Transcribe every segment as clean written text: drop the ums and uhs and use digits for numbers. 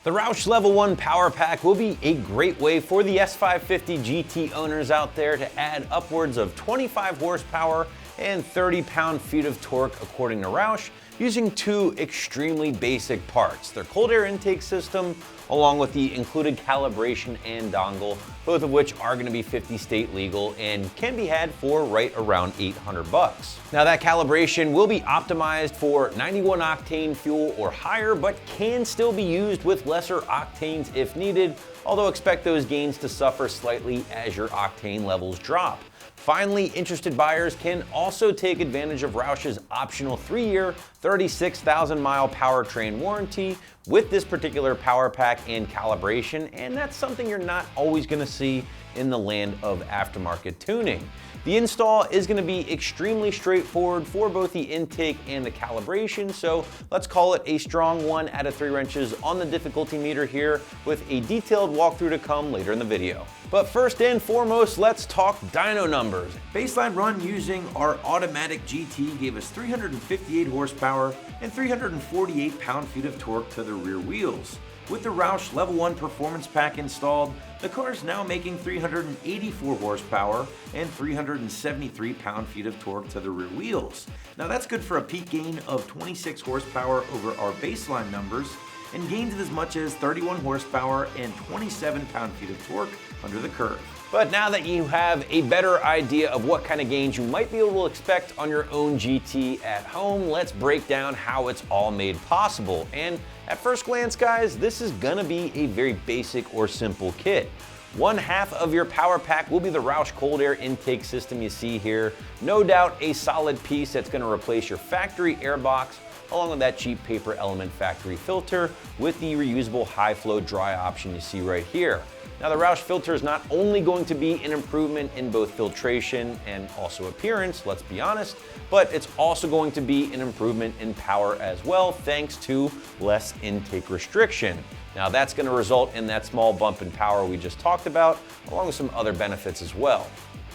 The Roush Level 1 Power Pack will be a great way for the S550 GT owners out there to add upwards of 25 horsepower and 30 pound-feet of torque according to Roush, using two extremely basic parts: their cold air intake system along with the included calibration and dongle, both of which are going to be 50 state legal and can be had for right around $800. Now that calibration will be optimized for 91 octane fuel or higher, but can still be used with lesser octanes if needed, although expect those gains to suffer slightly as your octane levels drop. Finally, interested buyers can also take advantage of Roush's optional 3-year, 36,000-mile powertrain warranty with this particular power pack and calibration, and that's something you're not always going to see in the land of aftermarket tuning. The install is going to be extremely straightforward for both the intake and the calibration, so let's call it a strong 1 out of 3 wrenches on the difficulty meter here, with a detailed walkthrough to come later in the video. But first and foremost, let's talk dyno numbers. Baseline run using our automatic GT gave us 358 horsepower and 348 pound-feet of torque to the rear wheels. With the Roush Level 1 Performance Pack installed, the car is now making 384 horsepower and 373 pound-feet of torque to the rear wheels. Now that's good for a peak gain of 26 horsepower over our baseline numbers, and gains of as much as 31 horsepower and 27 pound-feet of torque under the curve. But now that you have a better idea of what kind of gains you might be able to expect on your own GT at home, let's break down how it's all made possible. And at first glance, guys, this is gonna be a very basic or simple kit. One half of your power pack will be the Roush cold air intake system you see here. No doubt a solid piece that's gonna replace your factory air box, along with that cheap paper element factory filter with the reusable high flow dry option you see right here. Now the Roush filter is not only going to be an improvement in both filtration and also appearance, let's be honest, but it's also going to be an improvement in power as well, thanks to less intake restriction. Now that's going to result in that small bump in power we just talked about, along with some other benefits as well.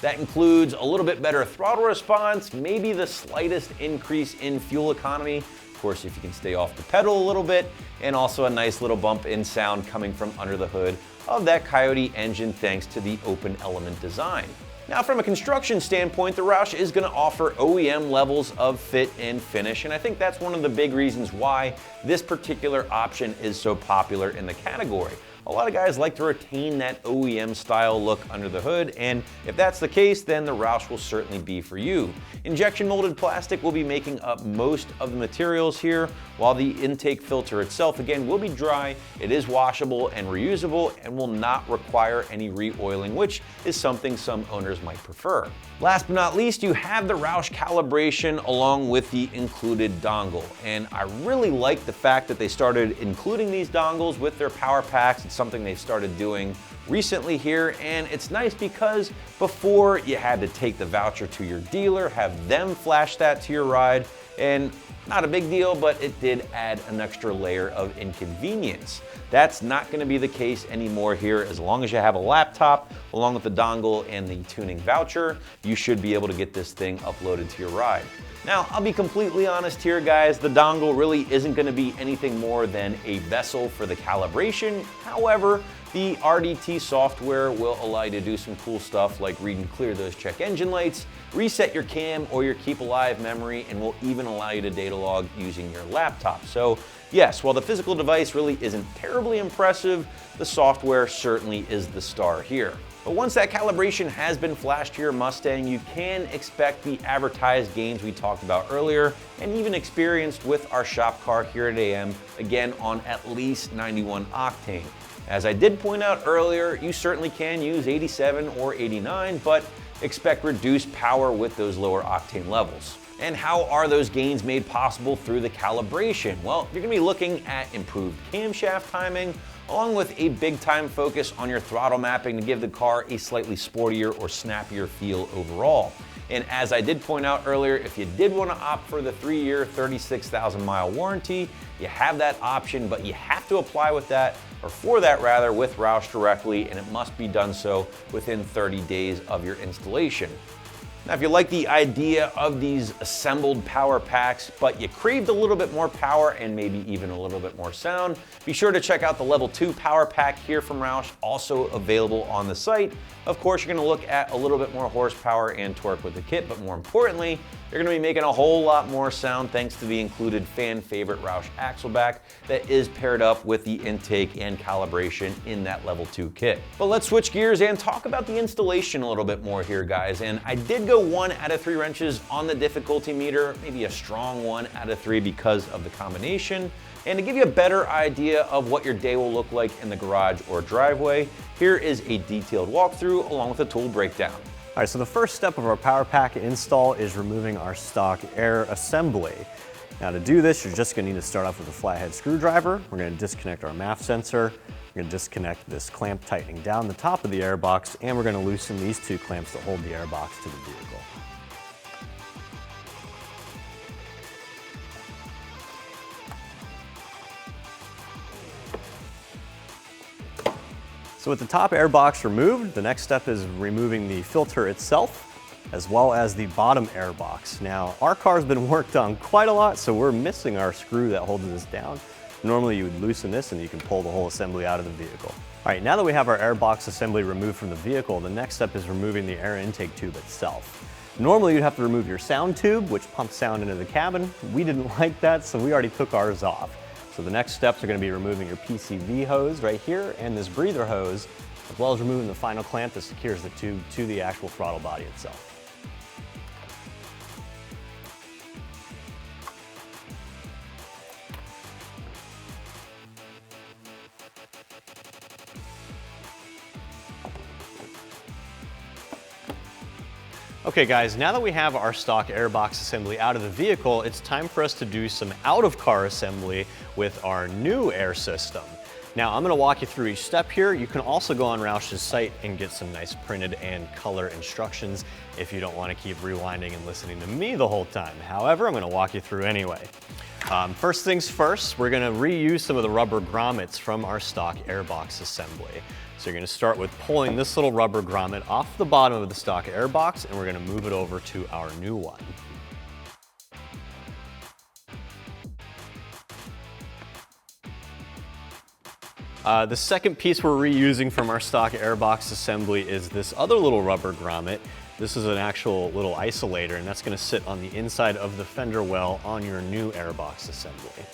That includes a little bit better throttle response, maybe the slightest increase in fuel economy, of course if you can stay off the pedal a little bit, and also a nice little bump in sound coming from under the hood of that Coyote engine thanks to the open element design. Now from a construction standpoint, the Roush is going to offer OEM levels of fit and finish, and I think that's one of the big reasons why this particular option is so popular in the category. A lot of guys like to retain that OEM style look under the hood, and if that's the case, then the Roush will certainly be for you. Injection molded plastic will be making up most of the materials here, while the intake filter itself, again, will be dry. It is washable and reusable and will not require any re-oiling, which is something some owners might prefer. Last but not least, you have the Roush calibration along with the included dongle. And I really like the fact that they started including these dongles with their power packs. It's something they've started doing recently here, and it's nice because before you had to take the voucher to your dealer, have them flash that to your ride, and not a big deal, but it did add an extra layer of inconvenience. That's not going to be the case anymore here. As long as you have a laptop along with the dongle and the tuning voucher, you should be able to get this thing uploaded to your ride. Now, I'll be completely honest here, guys, the dongle really isn't going to be anything more than a vessel for the calibration. However, the RDT software will allow you to do some cool stuff like read and clear those check engine lights, reset your cam or your keep alive memory, and will even allow you to data log using your laptop. So yes, while the physical device really isn't terribly impressive, the software certainly is the star here. But once that calibration has been flashed to your Mustang, you can expect the advertised gains we talked about earlier and even experienced with our shop car here at AM, again on at least 91 octane. As I did point out earlier, you certainly can use 87 or 89, but expect reduced power with those lower octane levels. And how are those gains made possible through the calibration? Well, you're gonna be looking at improved camshaft timing, along with a big time focus on your throttle mapping to give the car a slightly sportier or snappier feel overall. And as I did point out earlier, if you did want to opt for the 3-year, 36,000-mile warranty, you have that option, but you have to apply with that, or for that rather, with Roush directly, and it must be done so within 30 days of your installation. Now, if you like the idea of these assembled power packs, but you craved a little bit more power and maybe even a little bit more sound, be sure to check out the Level 2 power pack here from Roush, also available on the site. Of course, you're gonna look at a little bit more horsepower and torque with the kit, but more importantly, you're gonna be making a whole lot more sound thanks to the included fan favorite Roush axle back that is paired up with the intake and calibration in that Level 2 kit. But let's switch gears and talk about the installation a little bit more here, guys. And I did go 1 out of 3 wrenches on the difficulty meter, maybe a strong 1 out of 3 because of the combination. And to give you a better idea of what your day will look like in the garage or driveway, here is a detailed walkthrough along with a tool breakdown. All right, so the first step of our power pack install is removing our stock air assembly. Now to do this, you're just gonna need to start off with a flathead screwdriver. We're gonna disconnect our MAF sensor. We're gonna disconnect this clamp tightening down the top of the air box, and we're gonna loosen these 2 clamps that hold the air box to the vehicle. So with the top air box removed, the next step is removing the filter itself, as well as the bottom air box. Now, our car's been worked on quite a lot, so we're missing our screw that holds this down. Normally you would loosen this and you can pull the whole assembly out of the vehicle. All right, now that we have our air box assembly removed from the vehicle, the next step is removing the air intake tube itself. Normally you'd have to remove your sound tube, which pumps sound into the cabin. We didn't like that, so we already took ours off. So the next steps are going to be removing your PCV hose right here and this breather hose, as well as removing the final clamp that secures the tube to the actual throttle body itself. Okay guys, now that we have our stock airbox assembly out of the vehicle, it's time for us to do some out-of-car assembly with our new air system. Now I'm gonna walk you through each step here. You can also go on Roush's site and get some nice printed and color instructions if you don't wanna keep rewinding and listening to me the whole time. However, I'm gonna walk you through anyway. First things first, we're gonna reuse some of the rubber grommets from our stock airbox assembly. So you're gonna start with pulling this little rubber grommet off the bottom of the stock airbox, and we're gonna move it over to our new one. The second piece we're reusing from our stock airbox assembly is this other little rubber grommet. This is an actual little isolator, and that's gonna sit on the inside of the fender well on your new airbox assembly.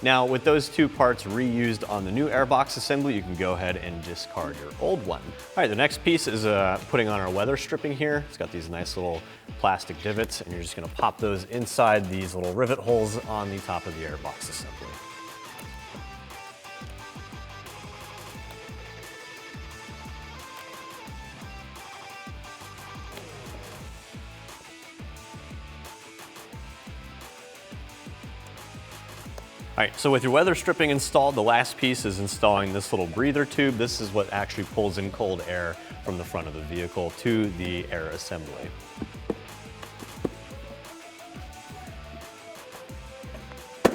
Now, with those 2 parts reused on the new airbox assembly, you can go ahead and discard your old one. All right, the next piece is putting on our weather stripping here. It's got these nice little plastic divots, and you're just gonna pop those inside these little rivet holes on the top of the airbox assembly. All right, so with your weather stripping installed, the last piece is installing this little breather tube. This is what actually pulls in cold air from the front of the vehicle to the air assembly. All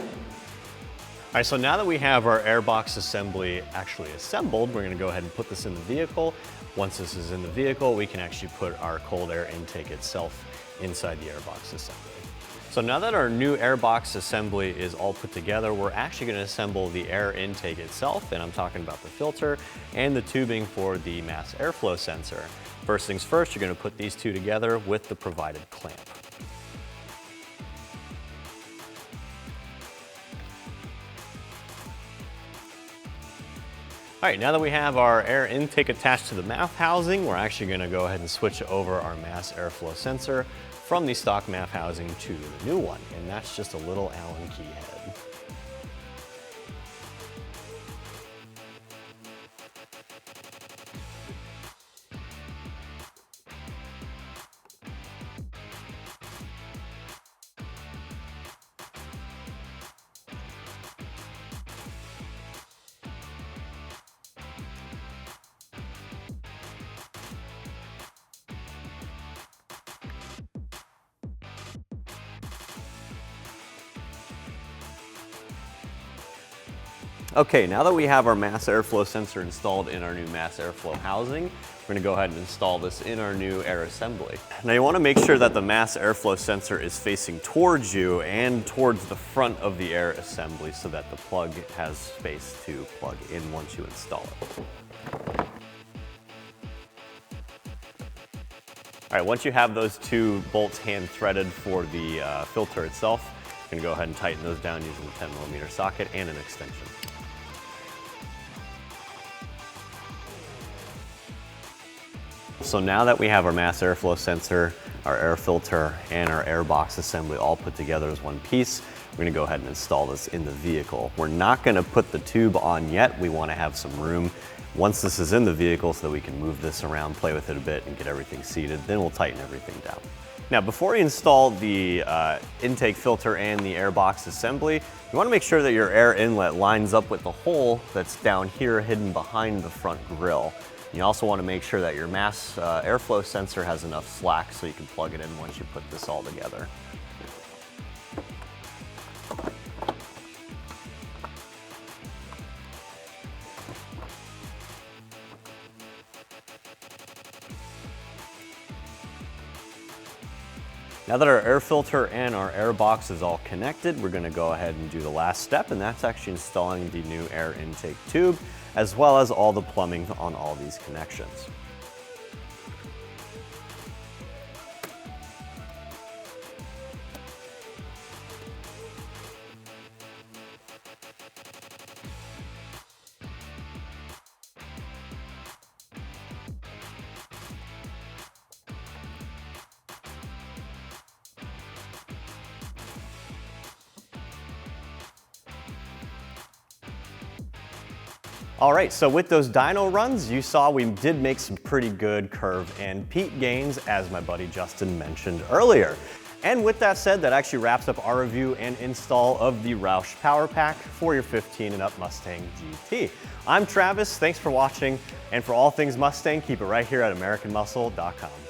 right, so now that we have our airbox assembly actually assembled, we're gonna go ahead and put this in the vehicle. Once this is in the vehicle, we can actually put our cold air intake itself inside the airbox assembly. So now that our new airbox assembly is all put together, we're actually gonna assemble the air intake itself, and I'm talking about the filter and the tubing for the mass airflow sensor. First things first, you're gonna put these 2 together with the provided clamp. All right, now that we have our air intake attached to the MAF housing, we're actually gonna go ahead and switch over our mass airflow sensor from the stock MAF housing to the new one, and that's just a little Allen key head. Okay, now that we have our mass airflow sensor installed in our new mass airflow housing, we're gonna go ahead and install this in our new air assembly. Now you wanna make sure that the mass airflow sensor is facing towards you and towards the front of the air assembly so that the plug has space to plug in once you install it. All right, once you have those two bolts hand threaded for the filter itself, you're gonna go ahead and tighten those down using a 10mm socket and an extension. So now that we have our mass airflow sensor, our air filter, and our air box assembly all put together as one piece, we're gonna go ahead and install this in the vehicle. We're not gonna put the tube on yet. We wanna have some room once this is in the vehicle so that we can move this around, play with it a bit, and get everything seated. Then we'll tighten everything down. Now, before you install the intake filter and the air box assembly, you wanna make sure that your air inlet lines up with the hole that's down here hidden behind the front grille. You also want to make sure that your mass airflow sensor has enough slack so you can plug it in once you put this all together. Now that our air filter and our air box is all connected, we're going to go ahead and do the last step, and that's actually installing the new air intake tube, as well as all the plumbing on all these connections. All right, so with those dyno runs, you saw we did make some pretty good curve and peak gains, as my buddy Justin mentioned earlier. And with that said, that actually wraps up our review and install of the Roush Power Pack for your 15 and up Mustang GT. I'm Travis, thanks for watching, and for all things Mustang, keep it right here at AmericanMuscle.com.